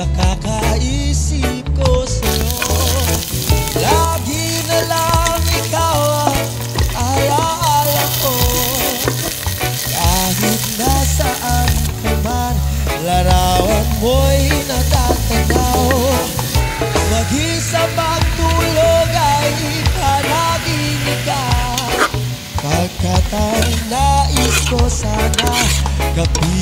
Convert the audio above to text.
sa kakaisip ko sa'yo. Lagi na lang ikaw ang alaala ko. Kahit nasaan ka man, larawan mo'y natatanaw. Mag-isa magtulog ay panagin ka. Pagkat ang nais ko sana gabi